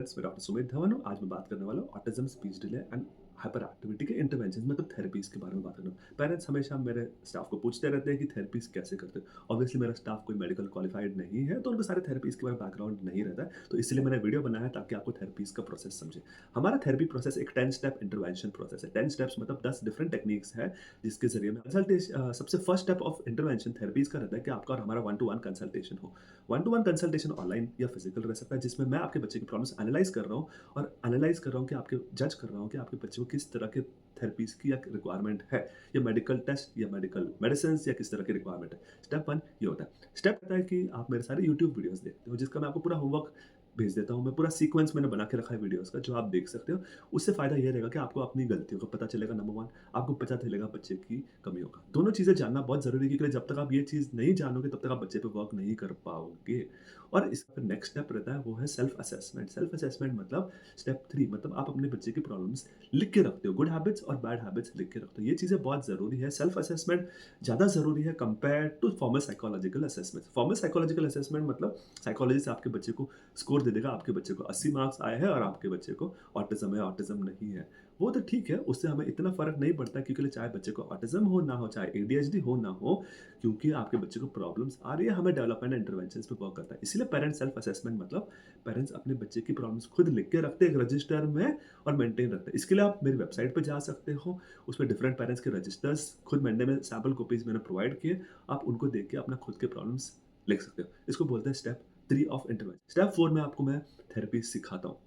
मैं डॉक्टर सुमित धवन हूँ। आज मैं बात करने वाला हूँ autism, speech delay and hyper activity के इंटरवेंशन मतलब थेरेपीज के बारे में बात करना। पेरेंट्स हमेशा मेरे स्टाफ को पूछते रहते हैं कि थेरेपीज कैसे करते हो। ऑब्वियसली मेरा स्टाफ कोई मेडिकल क्वालिफाइड नहीं है, तो उनको सारे थेरेपीज के बारे में बैकग्राउंड नहीं रहता है। तो इसलिए मैंने वीडियो बनाया ताकि आपको थेरेपीज का प्रोसेस समझे। हमारा थेरेपी प्रोसेस एक 10 स्टेप इंटरवेंशन प्रोसेस है। 10 स्टेप्स मतलब 10 डिफरेंट टेक्निक्स है जिसके जरिए में कंसल्टेशन सबसे first step of intervention therapies का रहता है कि आपका और हमारा 1-to-1 कंसल्टेशन हो। 1-to-1 कंसल्टेशन ऑनलाइन या फिजिकल रह सकता है, जिसमें मैं आपके बच्चे की प्रॉब्लम्स एनालाइज कर रहा हूँ और एनालाइज कर रहा हूँ कि आपके जज कर रहा हूँ कि आपके बच्चे को किस तरह के थेरेपीज की या रिक्वायरमेंट है, या मेडिकल टेस्ट या मेडिकल मेडिसिन या किस तरह की रिक्वायरमेंट है। स्टेप वन ये होता है। स्टेप होता है कि आप मेरे सारे यूट्यूब वीडियोस देखते हो, जिसका मैं आपको पूरा होमवर्क भेज देता हूँ। मैं पूरा सीक्वेंस मैंने बना के रखा है वीडियोस का, जो आप देख सकते हो। उससे फायदा ये रहेगा कि आपको अपनी गलतियों का पता चलेगा, नंबर वन। आपको पता चलेगा बच्चे की कमियों का। दोनों चीजें जानना बहुत जरूरी है, क्योंकि जब तक आप ये चीज नहीं जानोगे तब तक आप बच्चे पे वर्क नहीं कर पाओगे। और इसका फिर नेक्स्ट स्टेप रहता है, वो है सेल्फ असेसमेंट। सेल्फ असेसमेंट मतलब स्टेप थ्री, मतलब आप अपने बच्चे की प्रॉब्लम्स लिख के रखते हो। गुड हैबिट्स और बैड हैबिट्स लिख के रखते हो। ये चीज़ें बहुत ज़रूरी है। सेल्फ असेसमेंट ज़्यादा ज़रूरी है compare to formal psychological assessment. Formal psychological assessment मतलब साइकोलॉजी से आपके बच्चे को स्कोर दे देगा, आपके बच्चे को 80 मार्क्स आए हैं और आपके बच्चे को ऑटिज्म है, ऑटिज्म नहीं है। वो तो ठीक है, उससे हमें इतना फ़र्क नहीं पड़ता, क्योंकि चाहे बच्चे को ऑटिज्म हो ना हो, चाहे एडीएचडी हो ना हो, क्योंकि आपके बच्चे को प्रॉब्लम्स आ रही है, हमें डेवलपमेंट इंटरवेंशंस पे वर्क करता है। इसलिए पेरेंट्स सेल्फ असेसमेंट मतलब पेरेंट्स अपने बच्चे की प्रॉब्लम्स खुद लिख के रखते हैं एक रजिस्टर में और मेंटेन रखते हैं। इसके लिए आप मेरी वेबसाइट पे जा सकते हो। उसमें डिफरेंट पेरेंट्स के रजिस्टर्स खुद मैंने में सैंपल कॉपीज मैंने प्रोवाइड किए। आप उनको देख के अपना खुद के प्रॉब्लम्स लिख सकते हो। इसको बोलते हैं स्टेप 3 ऑफ इंटरवेंशन। स्टेप 4 में आपको मैं थेरेपी सिखाता हूँ।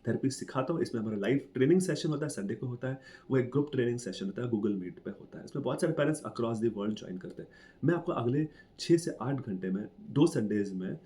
थेरेपी सिखाता हूँ। इसमें हमारा लाइव ट्रेनिंग सेशन होता है, संडे को होता है। वो एक ग्रुप ट्रेनिंग सेशन होता है, गूगल मीट पे होता है। इसमें बहुत सारे parents across the world join करते हैं। मैं आपको अगले 6 से 8 घंटे में 2 संडेज़ में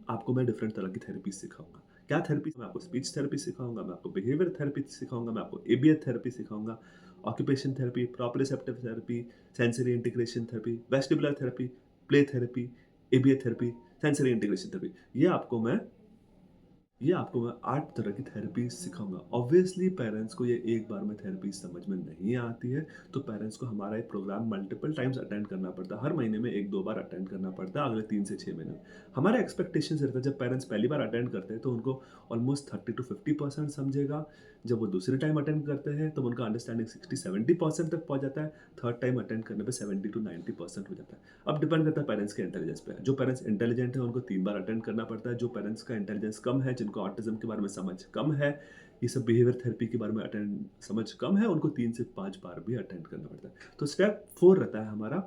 आपको मैं डिफरेंट तरह की थेरेपी सिखाऊँगा। क्या थेरेपी? मैं आपको स्पीच थेरेपी सिखाऊँगा, मैं आपको बिहेवियर थेरेपी सिखाऊँगा, मैं आपको एबीए थेरेपी सिखाऊँगा, occupation therapy, proprioceptive therapy, sensory integration therapy, vestibular therapy, play therapy, ABA therapy, sensory integration therapy. ये आपको मैं 8 तरह की थेरेपी सिखाऊँगा। ऑब्वियसली पेरेंट्स को ये एक बार में थेरेपी समझ में नहीं आती है, तो पेरेंट्स को हमारा एक प्रोग्राम मल्टीपल टाइम्स अटेंड करना पड़ता है। हर महीने में 1-2 बार अटेंड करना पड़ता है, अगले 3 से 6 महीने में। हमारा एक्सपेक्टेशंस रहता है, जब पेरेंट्स पहली बार अटेंड करते हैं तो उनको ऑलमोस्ट 30 टू 50% समझेगा। जब वो दूसरी टाइम अटेंड करते हैं तब उनका अंडरस्टैंडिंग 60-70% तक पहुँच जाता है। थर्ड टाइम अटेंड करने पे 70 टू 90% हो जाता है। अब डिपेंड करता है पेरेंट्स के इंटेलिजेंस पे। जो पेरेंट्स इंटेलिजेंट है उनको 3 बार अटेंड करना पड़ता है। जो पेरेंट्स का इंटेलिजेंस कम है, जिनको ऑटिज्म के बारे में समझ कम है, ये सब बिहेवियर थेरेपी के बारे में अटेंड समझ कम है, उनको 3 से 5 बार भी अटेंड करना पड़ता है। तो स्टेप 4 रहता है हमारा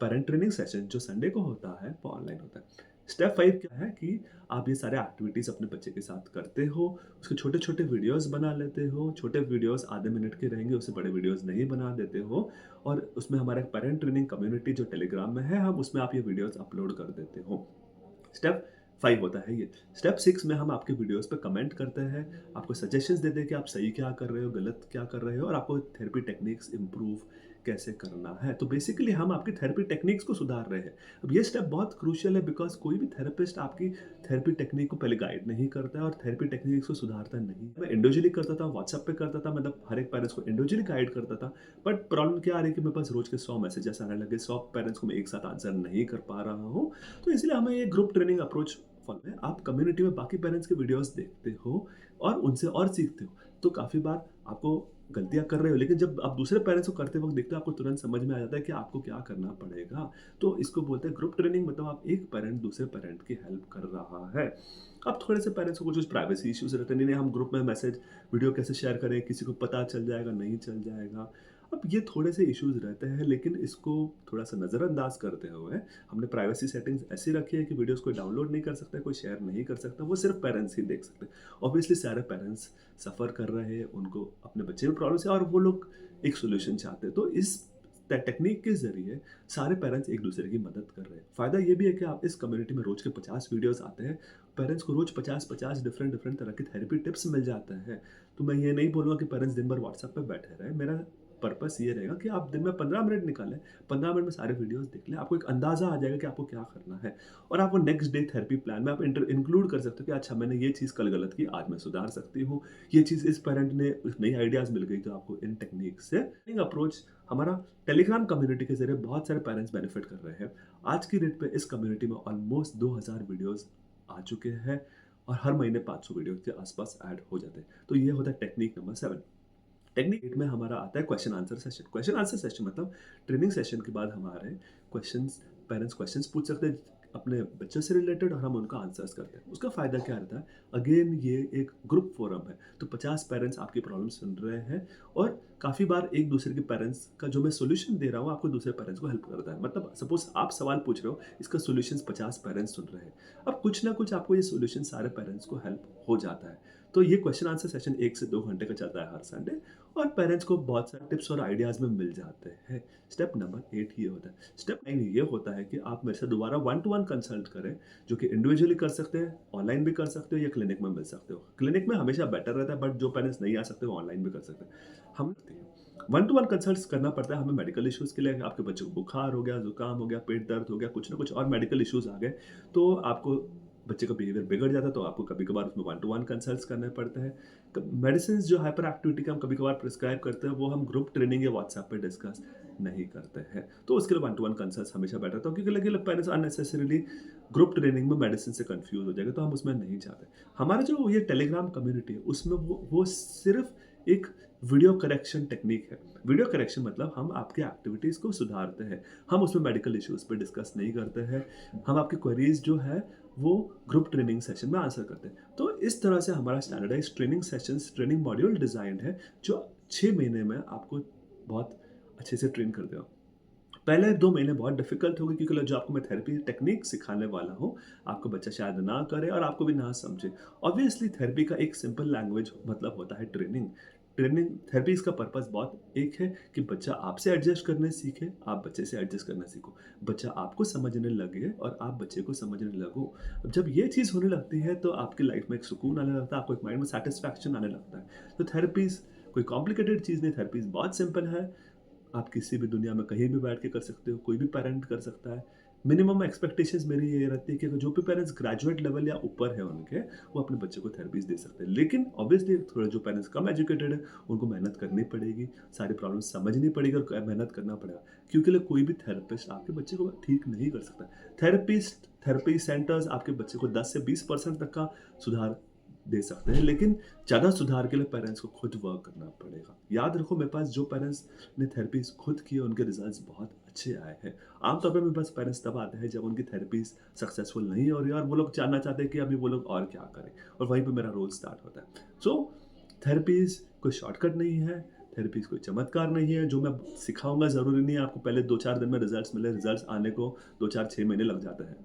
पेरेंट ट्रेनिंग सेशन, जो संडे को होता है, वो ऑनलाइन होता है। स्टेप 5 क्या है कि आप ये सारे एक्टिविटीज़ अपने बच्चे के साथ करते हो, उसके छोटे-छोटे वीडियोज़ बना लेते हो। छोटे वीडियोज़ आधे मिनट के रहेंगे, उससे बड़े वीडियोज़ नहीं बना देते हो। और उसमें हमारा एक पेरेंट ट्रेनिंग कम्युनिटी जो टेलीग्राम में है, हम उसमें आप ये वीडियोज़ अपलोड कर देते हो। स्टेप 5 होता है ये। स्टेप 6 में हम आपके वीडियोज़ पे कमेंट करते हैं, आपको सजेशंस देते हैं कि आप सही क्या कर रहे हो, गलत क्या कर रहे हो, और आपको थेरेपी टेक्निक्स इम्प्रूव कैसे करना है। तो बेसिकली हम आपकी थेरेपी टेक्निक्स को सुधार रहे हैं। अब ये स्टेप बहुत क्रूशियल है, बिकॉज़ कोई भी थेरेपिस्ट आपकी थेरेपी टेक्निक को पहले गाइड नहीं करता है और थेरेपी टेक्निक्स को सुधारता नहीं। मैं इंडिविजुअली करता था, व्हाट्सएप पे करता था, मतलब हर एक पेरेंट्स को इंडिविजुअली गाइड करता था। बट प्रॉब्लम क्या आ रही है कि मेरे पास रोज़ के 100 मैसेजेस आने लगे, 100 पेरेंट्स को मैं एक साथ आंसर नहीं कर पा रहा हूँ। तो इसलिए हमें ये ग्रुप ट्रेनिंग अप्रोच फॉलो है। आप कम्युनिटी में बाकी पेरेंट्स के वीडियोस देखते हो और उनसे और सीखते हो। तो काफ़ी बार आपको गलतियाँ कर रहे हो, लेकिन जब आप दूसरे पेरेंट्स को करते वक़्त देखते हो, आपको तुरंत समझ में आ जाता है कि आपको क्या करना पड़ेगा। तो इसको बोलते हैं ग्रुप ट्रेनिंग, मतलब आप एक पेरेंट दूसरे पेरेंट की हेल्प कर रहा है। अब थोड़े से पेरेंट्स को कुछ प्राइवेसी इश्यूज़ रहते हैं, नहीं, नहीं हम ग्रुप में मैसेज वीडियो कैसे शेयर करें, किसी को पता चल जाएगा, नहीं चल जाएगा। अब ये थोड़े से इश्यूज़ रहते हैं, लेकिन इसको थोड़ा-सा नज़रअंदाज करते हुए हमने प्राइवेसी सेटिंग्स ऐसी रखी है कि वीडियोज़ कोई डाउनलोड नहीं कर सकता, कोई शेयर नहीं कर सकता, वो सिर्फ पेरेंट्स ही देख सकते हैं। ऑब्वियसली सारे पेरेंट्स सफ़र कर रहे हैं, उनको अपने बच्चे में प्रॉब्लम्स है और वो लोग एक सॉल्यूशन चाहते हैं। तो इस टेक्निक के ज़रिए सारे पेरेंट्स एक दूसरे की मदद कर रहे हैं। फ़ायदा ये भी है कि आप इस कम्युनिटी में रोज़ के 50 वीडियोज़ आते हैं, पेरेंट्स को रोज़ 50-50 डिफरेंट डिफरेंट तरह की थेरेपी टिप्स मिल जाते हैं। तो मैं ये नहीं बोलूँगा कि पेरेंट्स दिन भर व्हाट्सएप पे बैठे रहें। मेरा पर्पस ये रहेगा कि आप दिन में 15 मिनट निकालें, 15 मिनट में सारे वीडियोज़ देख लें, आपको एक अंदाज़ा आ जाएगा कि आपको क्या करना है। और आप वो नेक्स्ट डे थेरेपी प्लान में आप इंक्लूड कर सकते हो कि अच्छा मैंने ये चीज़ कल गलत की, आज मैं सुधार सकती हूँ। ये चीज़ इस पेरेंट ने नई आइडियाज़ मिल गई, तो आपको इन टेक्निक से अप्रोच हमारा टेलीग्राम कम्युनिटी के ज़रिए बहुत सारे पेरेंट्स बेनिफिट कर रहे हैं। आज की डेट पे इस कम्युनिटी में ऑलमोस्ट 2000 वीडियोज़ आ चुके हैं और हर महीने 500 वीडियो के आसपास ऐड हो जाते हैं। तो ये होता है टेक्निक नंबर 7। टेक्निक 8 में हमारा आता है question answer session. Question answer session मतलब ट्रेनिंग सेशन के बाद हमारे क्वेश्चंस पेरेंट्स क्वेश्चंस पूछ सकते हैं अपने बच्चों से रिलेटेड और हम उनका आंसर्स करते हैं। उसका फ़ायदा क्या रहता है? अगेन ये एक ग्रुप फोरम है, तो 50 पेरेंट्स आपकी प्रॉब्लम सुन रहे हैं और काफ़ी बार एक दूसरे के पेरेंट्स का जो मैं सॉल्यूशन दे रहा हूँ आपको दूसरे पेरेंट्स को हेल्प करता है। मतलब सपोज़ आप सवाल पूछ रहे हो, इसका सॉल्यूशंस 50 पेरेंट्स सुन रहे हैं। अब कुछ ना कुछ आपको ये सॉल्यूशन सारे पेरेंट्स को हेल्प हो जाता है। तो ये क्वेश्चन आंसर सेशन 1 से 2 घंटे का चलता है हर संडे और पेरेंट्स को बहुत सारे टिप्स और आइडियाज़ में मिल जाते हैं। स्टेप नंबर 8 ये होता है। स्टेप 9 ये होता है कि आप मेरे से दोबारा वन टू वन कंसल्ट करें, जो कि इंडिविजुअली कर सकते हैं, ऑनलाइन भी कर सकते हो या क्लिनिक में मिल सकते हो। क्लिनिक में हमेशा बेटर रहता है, बट जो पेरेंट्स नहीं आ सकते वो ऑनलाइन भी कर सकते हैं। हम वन टू वन कंसल्ट्स करना पड़ता है हमें मेडिकल इश्यूज़ के लिए। आपके बच्चे को बुखार हो गया, ज़ुकाम हो गया, पेट दर्द हो गया, कुछ ना कुछ और मेडिकल इश्यूज़ आ गए, तो आपको बच्चे का बिहेवियर बिगड़ जाता है, तो आपको कभी-कभार उसमें वन टू वन कंसल्ट्स करने पड़ते हैं। मेडिसिन जो हाइपर एक्टिविटी के हम कभी-कभार प्रिस्क्राइब करते हैं, वो हम ग्रुप ट्रेनिंग या व्हाट्सएप पे डिस्कस नहीं करते हैं। तो उसके लिए वन टू वन कंसल्ट्स हमेशा बेटर होता है, क्योंकि लगे पेरेंट्स अननेसेसरीली ग्रुप ट्रेनिंग में मेडिसिन से कंफ्यूज हो जाएगा, तो हम उसमें नहीं चाहते। हमारा जो ये टेलीग्राम कम्युनिटी है, उसमें वो सिर्फ एक वीडियो करेक्शन टेक्निक है। वीडियो करेक्शन मतलब हम आपकी एक्टिविटीज़ को सुधारते हैं। हम उसमें मेडिकल इश्यूज़ पे डिस्कस नहीं करते हैं। हम आपकी क्वेरीज़ जो है वो ग्रुप ट्रेनिंग सेशन में आंसर करते हैं। तो इस तरह से हमारा standardised training sessions, training module designed है, जो 6 महीने में आपको बहुत अच्छे से ट्रेन कर देगा। पहले 2 महीने बहुत डिफ़िकल्ट होंगे, क्योंकि जो आपको मैं थेरेपी टेक्निक सिखाने वाला हूँ, आपका बच्चा शायद ना करे और आपको भी ना समझे। ऑब्वियसली थेरेपी का एक सिंपल लैंग्वेज मतलब होता है ट्रेनिंग। ट्रेनिंग थेरेपीज़ का पर्पज़ बहुत एक है कि बच्चा आपसे एडजस्ट करने सीखे, आप बच्चे से एडजस्ट करना सीखो। बच्चा आपको समझने लगे और आप बच्चे को समझने लगो। अब जब ये चीज़ होने लगती है तो आपकी लाइफ़ में एक सुकून आने लगता है, आपको एक माइंड में सैटिस्फैक्शन आने लगता है। तो थेरेपीज़ कोई कॉम्प्लिकेटेड चीज़ नहीं, थेरेपीज़ बहुत सिंपल है। आप किसी भी दुनिया में कहीं भी बैठ के कर सकते हो, कोई भी पेरेंट कर सकता है। मिनिमम एक्सपेक्टेशंस मेरी ये रहती है कि जो भी पेरेंट्स ग्रेजुएट लेवल या ऊपर है उनके, वो अपने बच्चे को थेरेपीज़ दे सकते हैं। लेकिन ऑब्वियसली थोड़े जो पेरेंट्स कम एजुकेटेड हैं, उनको मेहनत करनी पड़ेगी, सारी प्रॉब्लम समझनी पड़ेगी और मेहनत करना पड़ेगा। क्योंकि कोई भी थेरेपिस्ट आपके बच्चे को ठीक नहीं कर सकता। थेरेपी सेंटर्स आपके बच्चे को 10 से 20% तक का सुधार दे सकते हैं, लेकिन ज़्यादा सुधार के लिए पेरेंट्स को खुद वर्क करना पड़ेगा। याद रखो, मेरे पास जो पेरेंट्स ने थेरेपीज़ खुद की है, उनके रिजल्ट्स बहुत अच्छे आए हैं। आमतौर पे मेरे पास पेरेंट्स तब आते हैं जब उनकी थेरेपीज़ सक्सेसफुल नहीं हो रही है और वो लोग जानना चाहते हैं कि अभी वो लोग और क्या करें, और वहीं पे मेरा रोल स्टार्ट होता है। सो थेरेपीज़ कोई शॉर्टकट नहीं है, थेरेपीज़ कोई चमत्कार नहीं है। जो मैं सिखाऊँगा ज़रूरी नहीं है आपको पहले 2-4 दिन में रिजल्ट्स मिले, रिजल्ट्स आने को 2-4-6 महीने लग जाते हैं।